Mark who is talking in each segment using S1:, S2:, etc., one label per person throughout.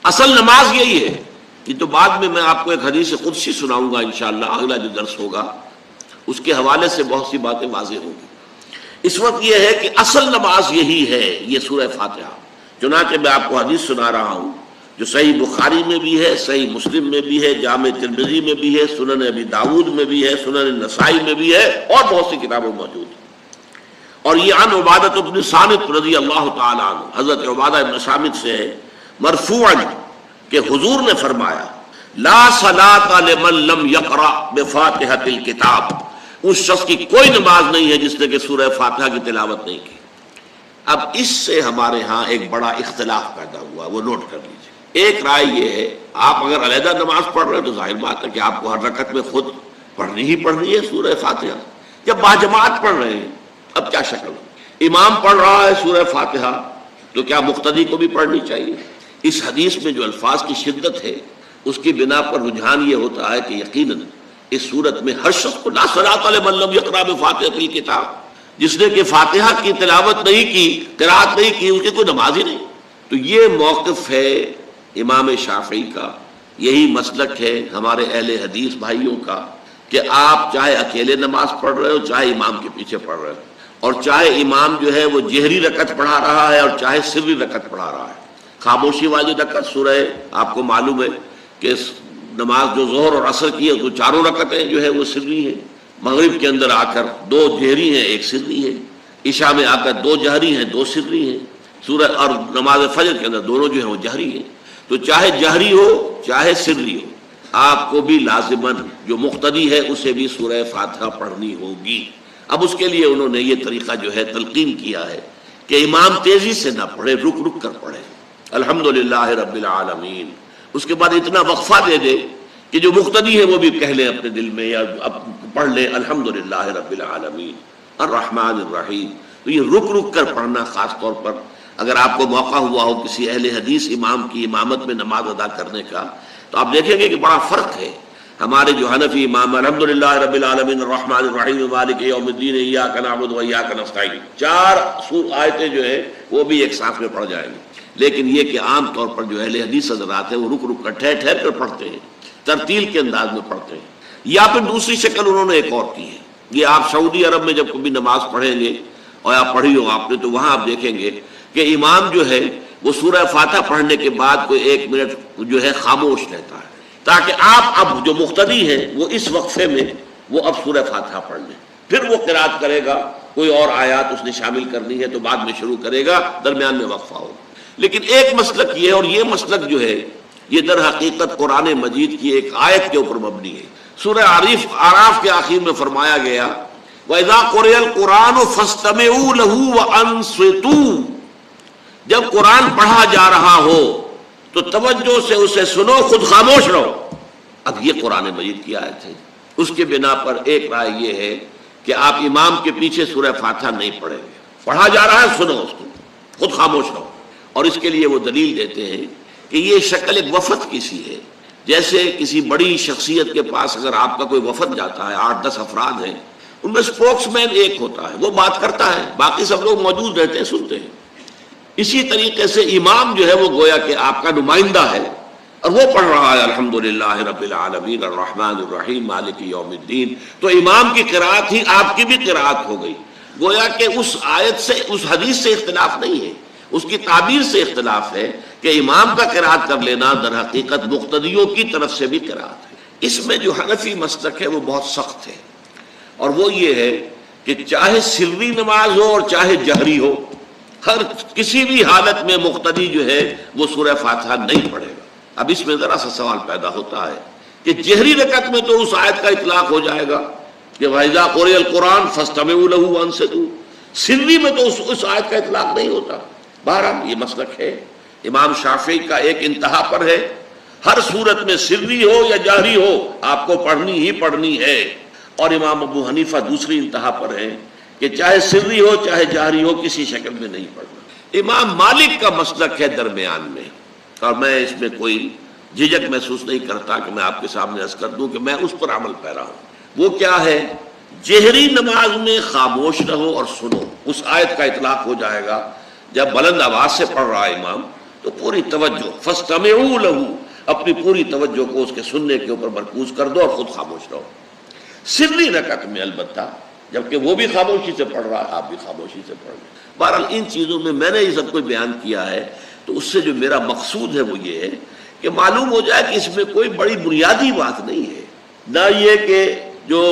S1: اصل نماز یہی ہے. یہ تو بعد میں آپ کو ایک حدیث قدسی سناؤں گا انشاءاللہ، اگلا جو درس ہوگا اس کے حوالے سے بہت سی باتیں واضح ہوں گی. اس وقت یہ ہے کہ اصل نماز یہی ہے، یہ سورہ فاتحہ. چنانچہ میں آپ کو حدیث سنا رہا ہوں جو صحیح بخاری میں بھی ہے، صحیح مسلم میں بھی ہے، جامع ترمذی میں بھی ہے، سنن ابی داؤد میں بھی ہے، سنن نسائی میں بھی ہے، اور بہت سی کتابوں میں موجود ہے. اور یہ عن عبادہ بن صامت رضی اللہ تعالی عنہ، حضرت عبادہ بن صامت سے ہے مرفوعا کہ حضور نے فرمایا لا صلاۃ لمن لم یقرأ بفاتحۃ الکتاب، اس شخص کی کوئی نماز نہیں ہے جس نے کہ سورہ فاتحہ کی تلاوت نہیں کی. اب اس سے ہمارے ہاں ایک بڑا اختلاف پیدا ہوا، وہ نوٹ کر لیجیے. ایک رائے یہ ہے آپ اگر علیحدہ نماز پڑھ رہے ہیں تو ظاہر بات ہے کہ آپ کو ہر رکعت میں خود پڑھنی ہی پڑھنی ہے سورہ فاتحہ. جب باجماعت پڑھ رہے ہیں اب کیا شکل ہو؟ امام پڑھ رہا ہے سورہ فاتحہ تو کیا مقتدی کو بھی پڑھنی چاہیے؟ اس حدیث میں جو الفاظ کی شدت ہے اس کی بنا پر رجحان یہ ہوتا ہے کہ یقیناً اس صورت میں ہر شخص کو لا صلاۃ لمن لم یقرأ بفاتحۃ الکتاب، جس نے کہ فاتحہ کی تلاوت نہیں کی، قرات نہیں کی، اس کی کوئی نماز ہی نہیں. تو یہ موقف ہے امام شافعی کا، یہی مسلک ہے ہمارے اہل حدیث بھائیوں کا کہ آپ چاہے اکیلے نماز پڑھ رہے ہو، چاہے امام کے پیچھے پڑھ رہے ہو، اور چاہے امام جو ہے وہ جہری رکعت پڑھا رہا ہے اور چاہے سری رکعت پڑھا رہا ہے. خاموشی والی رکعت سورہ آپ کو معلوم ہے کہ نماز جو ظہر اور عصر کی ہے تو چاروں رکعتیں جو ہے وہ سری ہیں. مغرب کے اندر آ کر دو جہری ہیں ایک سری ہے، عشاء میں آ کر دو جہری ہیں دو سری ہیں، سورہ اور نماز فجر کے اندر دونوں جو ہیں وہ جہری ہیں. تو چاہے جہری ہو چاہے سری ہو آپ کو بھی لازماً جو مقتدی ہے اسے بھی سورہ فاتحہ پڑھنی ہوگی. اب اس کے لیے انہوں نے یہ طریقہ جو ہے تلقین کیا ہے کہ امام تیزی سے نہ پڑھے، رک رک کر پڑھے الحمدللہ رب العالمین، اس کے بعد اتنا وقفہ دے دے کہ جو مقتدی ہے وہ بھی کہہ لیں اپنے دل میں یا پڑھ لیں الحمدللہ رب العالمین الرحمن الرحیم. تو یہ رک رک کر پڑھنا، خاص طور پر اگر آپ کو موقع ہوا ہو کسی اہل حدیث امام کی امامت میں نماز ادا کرنے کا، تو آپ دیکھیں گے کہ بڑا فرق ہے. ہمارے جو حنفی امام الحمدللہ رب العالمین الرحمن الرحیم مالک یوم الدین ایاک نعبد و ایاک نستعین، 4 آیتیں جو ہے وہ بھی ایک ساتھ میں پڑھ جائیں گے. لیکن یہ کہ عام طور پر جو اہل حدیث حضرات ہیں وہ رک رک کر ٹھہر ٹھہر کر پڑھتے ہیں، ترتیل کے انداز میں پڑھتے ہیں. یا پھر دوسری شکل انہوں نے ایک اور کی ہے، یہ آپ سعودی عرب میں جب کبھی نماز پڑھیں گے اور آپ پڑھی ہو آپ نے، تو وہاں آپ دیکھیں گے کہ امام جو ہے وہ سورہ فاتحہ پڑھنے کے بعد کوئی 1 منٹ جو ہے خاموش رہتا ہے تاکہ آپ اب جو مقتدی ہیں وہ اس وقفے میں وہ اب سورہ فاتحہ پڑھ لیں. پھر وہ قرات کرے گا، کوئی اور آیات اس نے شامل کرنی ہے تو بعد میں شروع کرے گا، درمیان میں وقفہ ہوگا. لیکن ایک مسلک یہ ہے، اور یہ مسلک جو ہے یہ در حقیقت قرآن مجید کی ایک آیت کے اوپر مبنی ہے. سورہ اعراف کے آخر میں فرمایا گیا وَإِذَا قُرِئَ الْقُرْآنُ فَاسْتَمِعُوا لَهُ وَأَنصِتُوا، جب قرآن پڑھا جا رہا ہو تو توجہ سے اسے سنو، خود خاموش رہو. اب یہ قرآن مجید کی آیت ہے. اس کے بنا پر ایک رائے یہ ہے کہ آپ امام کے پیچھے سورہ فاتحہ نہیں پڑھیں گے، پڑھا جا رہا ہے سنو اس کو، خود خاموش رہو. اور اس کے لیے وہ دلیل دیتے ہیں کہ یہ شکل ایک وفد کی سی ہے. جیسے کسی بڑی شخصیت کے پاس اگر آپ کا کوئی وفد جاتا ہے، 8-10 افراد ہیں، ان میں سپوکس مین ایک ہوتا ہے، وہ بات کرتا ہے، باقی سب لوگ موجود رہتے ہیں، سنتے ہیں. اسی طریقے سے امام جو ہے وہ گویا کہ آپ کا نمائندہ ہے اور وہ پڑھ رہا ہے الحمدللہ رب العالمین الرحمن الرحیم مالک یوم الدین. تو امام کی قرات ہی آپ کی بھی قرات ہو گئی. گویا کہ اس آیت سے، اس حدیث سے اختلاف نہیں ہے، اس کی تعبیر سے اختلاف ہے کہ امام کا قرات کر لینا در حقیقت مقتدیوں کی طرف سے بھی قرات ہے. اس میں جو حنفی مسلک ہے وہ بہت سخت ہے، اور وہ یہ ہے کہ چاہے سری نماز ہو اور چاہے جہری ہو، ہر کسی بھی حالت میں مقتدی جو ہے وہ سورہ فاتحہ نہیں پڑھے گا. اب اس میں ذرا سا سوال پیدا ہوتا ہے کہ جہری رکعت میں تو اس آیت کا اطلاق ہو جائے گا کہ وَإِذَا قُرِئَ الْقُرْآنُ فَاسْتَمِعُوا لَهُ وَأَنصِتُوا، سری میں تو اس آیت کا اطلاق نہیں ہوتا. بہرحال یہ مسلک ہے امام شافعی کا، ایک انتہا پر ہے، ہر صورت میں سری ہو یا جہری ہو آپ کو پڑھنی ہی پڑھنی ہے. اور امام ابو حنیفہ دوسری انتہا پر ہے کہ چاہے سری ہو چاہے جہری ہو کسی شکل میں نہیں پڑھنا. امام مالک کا مسلک ہے درمیان میں، اور میں اس میں کوئی جھجک محسوس نہیں کرتا کہ میں آپ کے سامنے عرض کر دوں کہ میں اس پر عمل پیرا ہوں. وہ کیا ہے؟ جہری نماز میں خاموش رہو اور سنو. اس آیت کا اطلاق ہو جائے گا جب بلند آواز سے پڑھ رہا ہے امام تو پوری توجہ، فاستمعوا لہ، اپنی پوری توجہ کو اس کے سننے کے اوپر مرکوز کر دو اور خود خاموش رہو، سری رکعت میں البتہ، جبکہ وہ بھی خاموشی سے پڑھ رہا ہے، آپ بھی خاموشی سے پڑھ رہے ہیں۔ بہرحال ان چیزوں میں میں نے یہ سب کچھ بیان کیا ہے، تو اس سے جو میرا مقصود ہے وہ یہ ہے کہ معلوم ہو جائے کہ اس میں کوئی بڑی بنیادی بات نہیں ہے، نہ یہ کہ جو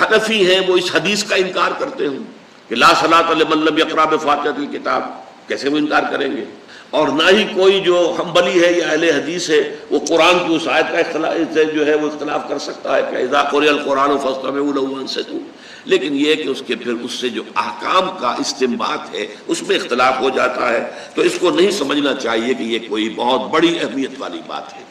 S1: حنفی ہیں وہ اس حدیث کا انکار کرتے ہوں کہ لا صلاۃ لمن لم یقرأ بفاتحۃ الکتاب، کیسے وہ انکار کریں گے، اور نہ ہی کوئی جو حنبلی ہے یا اہل حدیث ہے وہ قرآن کی اس آیت کا اختلاف جو ہے وہ اختلاف کر سکتا ہے کہ اذا قرئ القرآن فاستمعوا له وانصتوا، لیکن یہ کہ اس کے پھر اس سے جو احکام کا استنباط ہے اس میں اختلاف ہو جاتا ہے، تو اس کو نہیں سمجھنا چاہیے کہ یہ کوئی بہت بڑی اہمیت والی بات ہے۔